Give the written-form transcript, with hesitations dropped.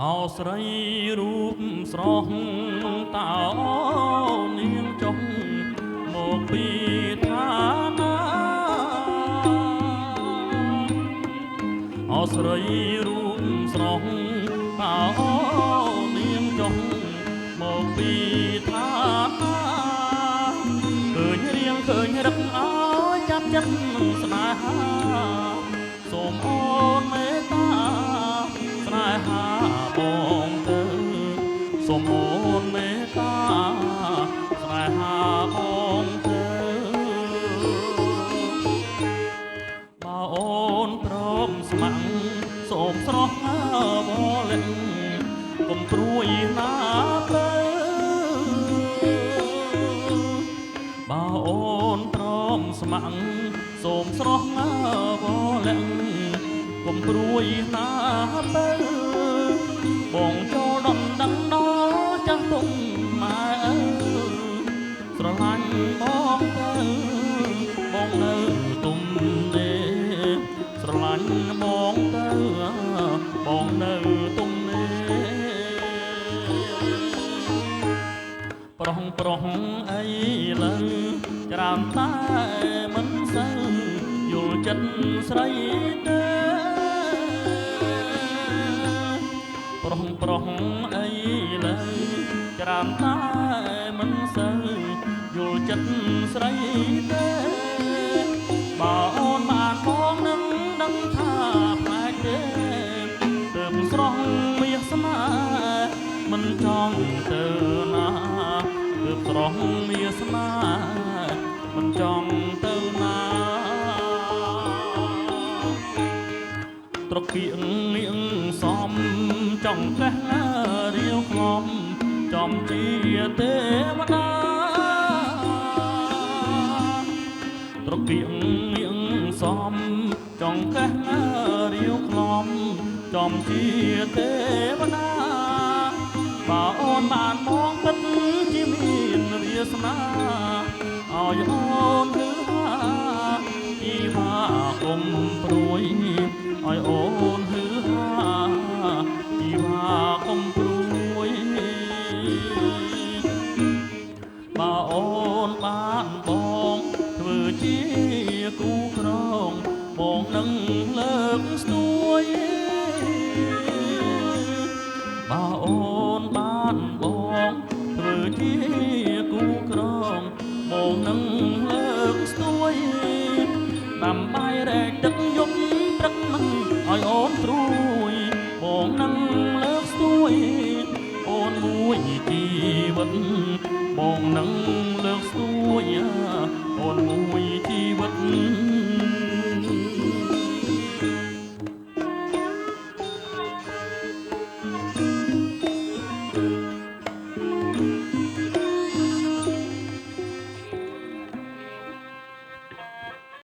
អោស្រីរូបស្រស់តើនាងចុះមកពីឋានាអោស្រីរូបស្រស់តើនាងចុះមកពីឋានាឃើញរៀងឃើញរឹកអើយចាប់ចិត្តស្នេហាសូមអូនមេត្តាស្នេហាបងទៅសូមអូនមេត្តាស្នេហាបងទៅបើអូនព្រមស្ម័គ្រសូមស្រស់បលិនកុំព្រួយណាទៅបើអូនព្រមស្ម័គ្រសូមស្រស់បលិនកុំព្រួយណាទៅបងចូលដំណឹងដល់ចាស់ទុំម៉ែស្រឡាញ់បងទៅបងនៅទុំទេស្រឡាញ់បងទៅបងនៅទុំទេប្រុសអីលើច្រើនតែមិនសូវយល់ចិត្តស្រីទេប្រុសអីលើច្រើនតែមិនសូវយល់ចិត្តស្រីទេបើអូនបានបងនឹងដឹងថាផ្លែកទេទើបស្រស់មាសស្នេហ៍មិនចង់ទៅណាទើបស្រស់មាសស្នេហ៍មិនចង់ទៅណាត្រកៀងនាងសំចង់កេះរាវខ្លំចំជាទេវតាត្រកៀងនាងសំចង់កេះរាវខ្លំចំជាទេវតាបើអូនបានមองពិតជាមានវាសនាឲ្យអូនគឺថាជីវាកុំព្រួយឲ្យអូនហឺហាជីវាកុំព្រួយបើអូនបានបងធ្វើជាគូក្រងបងនឹងលើកស្ទួយបើអូនបានបងធ្វើជាគូក្រងបងនឹងលើកស្ទួយដើម្បីរែកទឹកយប់ព្រឹកមិនឲ្យអូនព្រួយបងនឹងលើកស្ទួយអូនមួយជីវិតបងនឹងលើកស្ទួយអូនមួយជីវិត